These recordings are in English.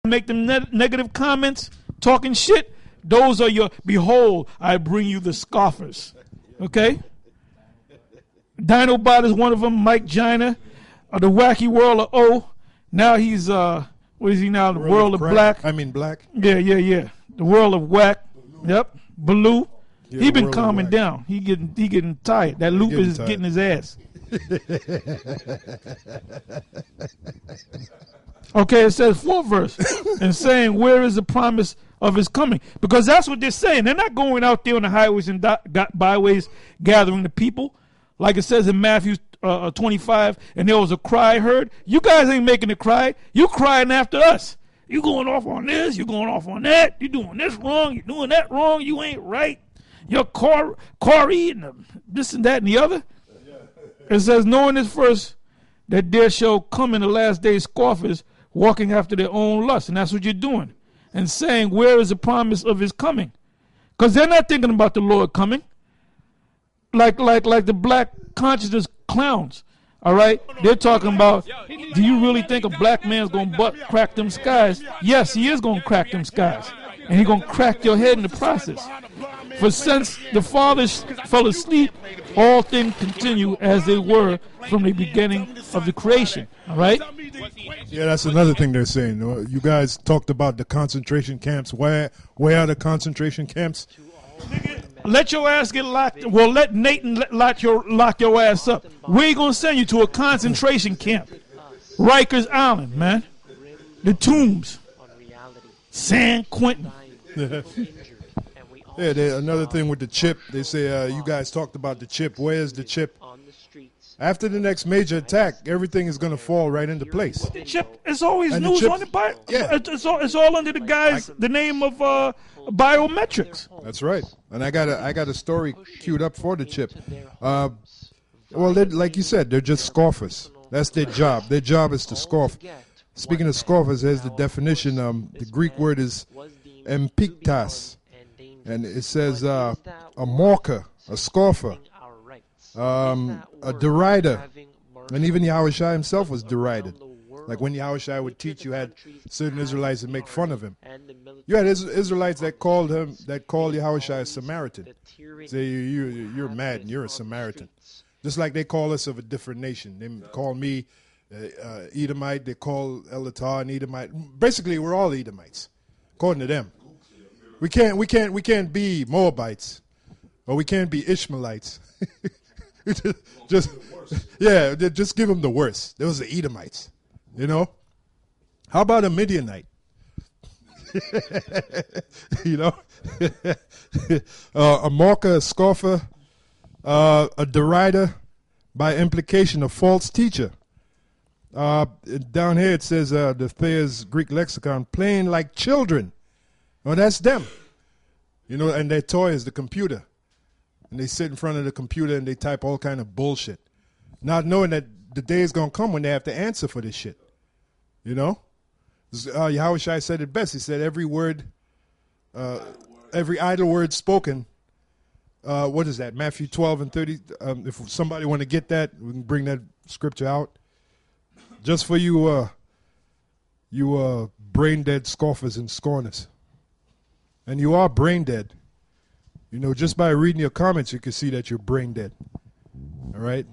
make them negative comments, talking shit, those are your, behold, I bring you the scoffers. Okay? Dinobot is one of them. Mike Gina, the wacky world of O. Now he's, what is he now? The world of black. Black. Yeah. The world of whack. Yep. Baloo. Yeah, he been calming down. He getting tired. That loop is getting his ass. Okay, it says 4th verse. And saying, where is the promise of his coming? Because that's what they're saying. They're not going out there on the highways and byways gathering the people. Like it says in Matthew 25, and there was a cry heard. You guys ain't making a cry. You crying after us. You going off on this. You going off on that. You doing this wrong. You doing that wrong. You ain't right. You're Corey and this and that and the other. It says, knowing this first, that there shall come in the last days scoffers walking after their own lust. And that's what you're doing. And saying, where is the promise of his coming? Because they're not thinking about the Lord coming. Like the black consciousness clowns. All right? They're talking about, do you really think a black man's going to butt crack them skies? Yes, he is going to crack them skies. And he's going to crack your head in the process. For since the fathers fell asleep, all things continue as they were from the beginning of the creation. All right? Yeah, that's another thing they're saying. You guys talked about the concentration camps. Where are the concentration camps? Let your ass get locked. Well, let Nathan lock your ass up. We're going to send you to a concentration camp. Rikers Island, man. The Tombs. San Quentin. Yeah, another thing with the chip, they say you guys talked about the chip. Where's the chip? After the next major attack, everything is going to fall right into place. The chip, it's always news on it. Yeah. It's all under the name of biometrics. That's right. And I got a story queued up for the chip. Well, like you said, they're just scoffers. That's their job. Their job is to scoff. Speaking of scoffers, there's the definition. The Greek word is empiktas. And it says a mocker, a scoffer, a derider. And even Yahushua himself was derided. Like when Yahushua would teach, you had certain Israelites that make fun of him. You had Israelites that called Yahushua a Samaritan. Say, you're mad and you're a Samaritan. Just like they call us of a different nation. They call me Edomite. They call Elatar an Edomite. Basically, we're all Edomites, according to them. We can't be Moabites, or we can't be Ishmaelites. just give them the worst. Those are Edomites, you know. How about a Midianite? You know, a mocker, a scoffer, a derider, by implication, a false teacher. Down here it says the Thayer's Greek lexicon, playing like children. Well, that's them, you know, and their toy is the computer. And they sit in front of the computer and they type all kind of bullshit, not knowing that the day is going to come when they have to answer for this shit, you know? Yahushua said it best. He said every word, every idle word spoken, what is that, Matthew 12 and 30? If somebody want to get that, we can bring that scripture out. Just for you brain-dead scoffers and scorners. And you are brain dead. You know, just by reading your comments, you can see that you're brain dead. All right?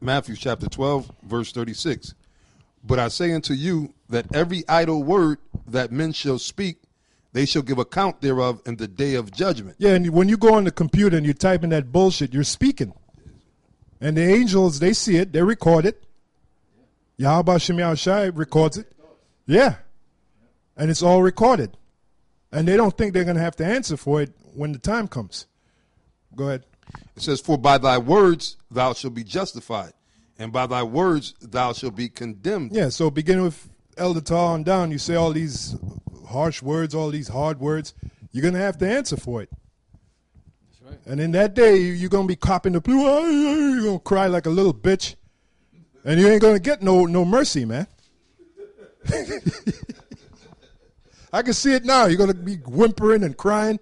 Matthew chapter 12, verse 36. But I say unto you that every idle word that men shall speak, they shall give account thereof in the day of judgment. Yeah, and when you go on the computer and you type in that bullshit, you're speaking. And the angels, they see it. They record it. Yahweh Shem Yahushai records it. Yeah. And it's all recorded. And they don't think they're going to have to answer for it when the time comes. Go ahead. It says, for by thy words thou shalt be justified, and by thy words thou shalt be condemned. Yeah, so beginning with Elder Tar on down, you say all these harsh words, all these hard words. You're going to have to answer for it. That's right. And in that day, you're going to be copping the blue. You're going to cry like a little bitch. And you ain't going to get no mercy, man. I can see it now. You're going to be whimpering and crying.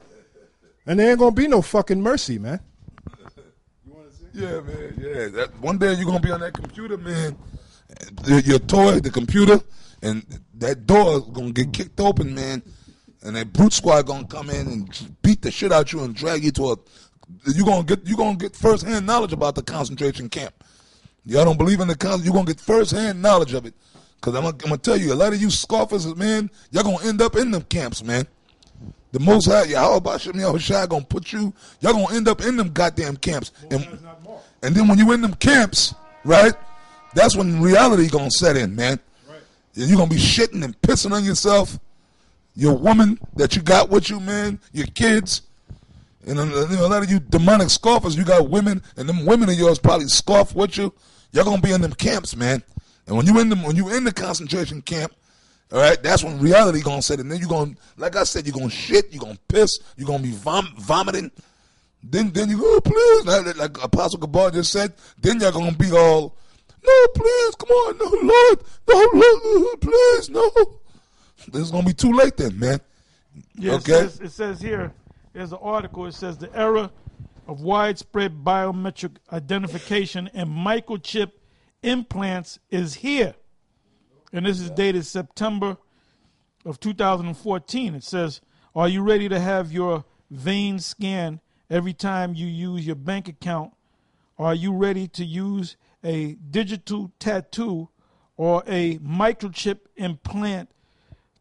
And there ain't going to be no fucking mercy, man. Yeah, man. Yeah. One day you're going to be on that computer, man. Your toy, the computer, and that door is gonna get kicked open, man, and that brute squad gonna come in and beat the shit out you and drag you to a. You're gonna get first-hand knowledge about the concentration camp. Y'all don't believe in the concentration? You're gonna get first-hand knowledge of it, cause I'm gonna tell you, a lot of you scoffers, man, y'all gonna end up in them camps, man. The Most High, Yahweh Shai gonna put you. Y'all gonna end up in them goddamn camps, and then when you in them camps, right? That's when reality gonna set in, man. Right. You're gonna be shitting and pissing on yourself, your woman that you got with you, man, your kids, and a lot of you demonic scoffers. You got women, and them women of yours probably scoff with you. Y'all gonna be in them camps, man. And when you in the concentration camp, all right, that's when reality gonna set in. Then you gonna, like I said, you gonna shit, you gonna piss, you gonna be vomiting. Then you go, oh, please, like Apostle Gabar just said. Then y'all gonna be all. No, please, come on, no, Lord, no, Lord, please, no. This is going to be too late then, man. Yeah, okay? It says here, there's an article, it says the era of widespread biometric identification and microchip implants is here. And this is dated September of 2014. It says, are you ready to have your veins scanned every time you use your bank account? Are you ready to use a digital tattoo or a microchip implant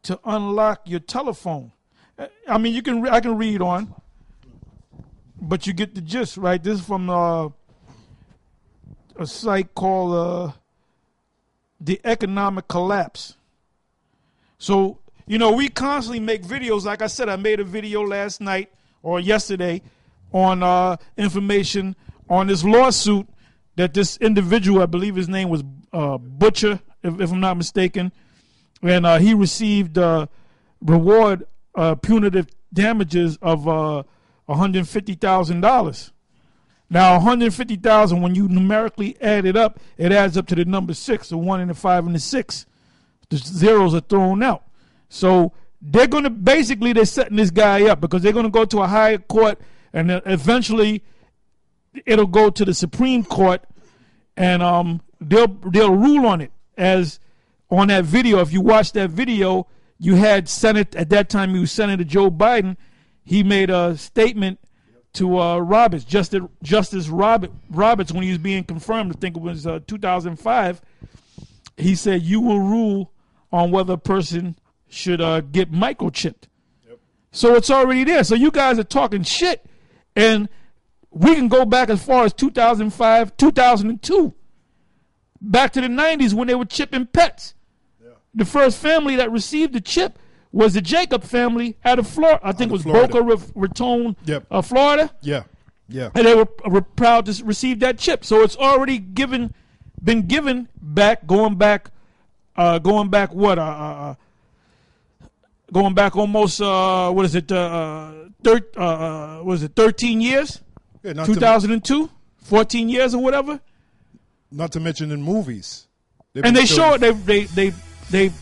to unlock your telephone? I mean, I can read on, but you get the gist, right? This is from a site called The Economic Collapse. So, we constantly make videos. Like I said, I made a video last night or yesterday on information on this lawsuit that this individual, I believe his name was Butcher, if I'm not mistaken, and he received reward punitive damages of $150,000. Now, $150,000, when you numerically add it up, it adds up to the number 6, the 1 and the 5 and the 6. The zeros are thrown out. So they're going to, basically, they're setting this guy up because they're going to go to a higher court, and eventually it'll go to the Supreme Court, and they'll rule on it. As on that video, if you watch that video, you had at that time he was Senator Joe Biden. He made a statement to Roberts, Justice Roberts, when he was being confirmed. I think it was 2005. He said, "You will rule on whether a person should get microchipped." Yep. So it's already there. So you guys are talking shit, and we can go back as far as 2005, 2002, back to the 90s when they were chipping pets. Yeah. The first family that received the chip was the Jacob family out of Florida. I think it was Boca Raton, Florida. Yeah, yeah. And they were proud to receive that chip. So it's already been given back, going back almost, 13 years? Yeah, 2002? 14 years or whatever? Not to mention in movies. And they show it, they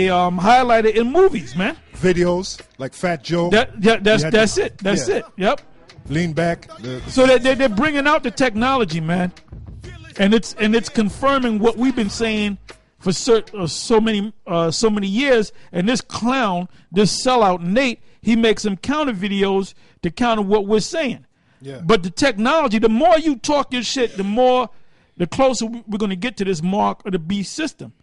highlight it in movies, man. Videos, like Fat Joe. That's it. Yep. Lean back. So they're bringing out the technology, man. And it's confirming what we've been saying for so many years. And this clown, this sellout Nate, he makes some counter videos to counter what we're saying. Yeah. But the technology, the more you talk your shit, the closer we're going to get to this mark of the beast system,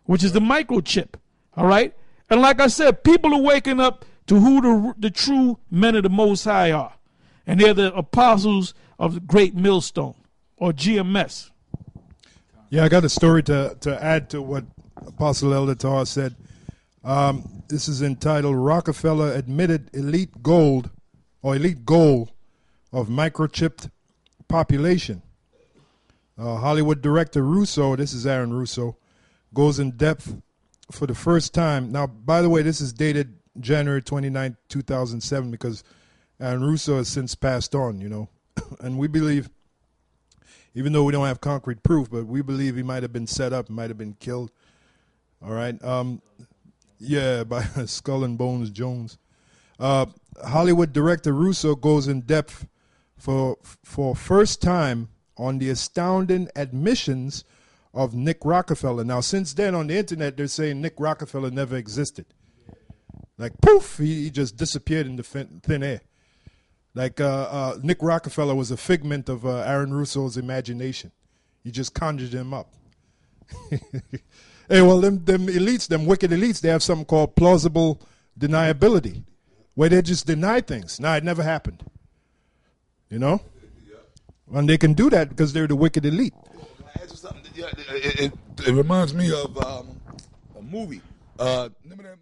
which is the microchip. All right? And like I said, people are waking up to who the true men of the Most High are. And they're the apostles of the great millstone, or GMS. Yeah, I got a story to add to what Apostle Elder Tar said. This is entitled Rockefeller Admitted Elite Goal of Microchipped Population. Hollywood director Russo, this is Aaron Russo, goes in depth for the first time. Now, by the way, this is dated January 29, 2007, because Aaron Russo has since passed on, And we believe, even though we don't have concrete proof, but we believe he might have been set up, might have been killed. All right. By Skull and Bones Jones. Hollywood director Russo goes in depth for first time on the astounding admissions of Nick Rockefeller. Now, since then on the internet, they're saying Nick Rockefeller never existed. Like, poof, he just disappeared in the thin air. Like, Nick Rockefeller was a figment of Aaron Russo's imagination. He just conjured him up. Hey, well, them elites, them wicked elites, they have something called plausible deniability, where they just deny things. Nah, it never happened. You know? And they can do that because they're the wicked elite. Can I ask you something? Yeah, it reminds me of a movie. Remember that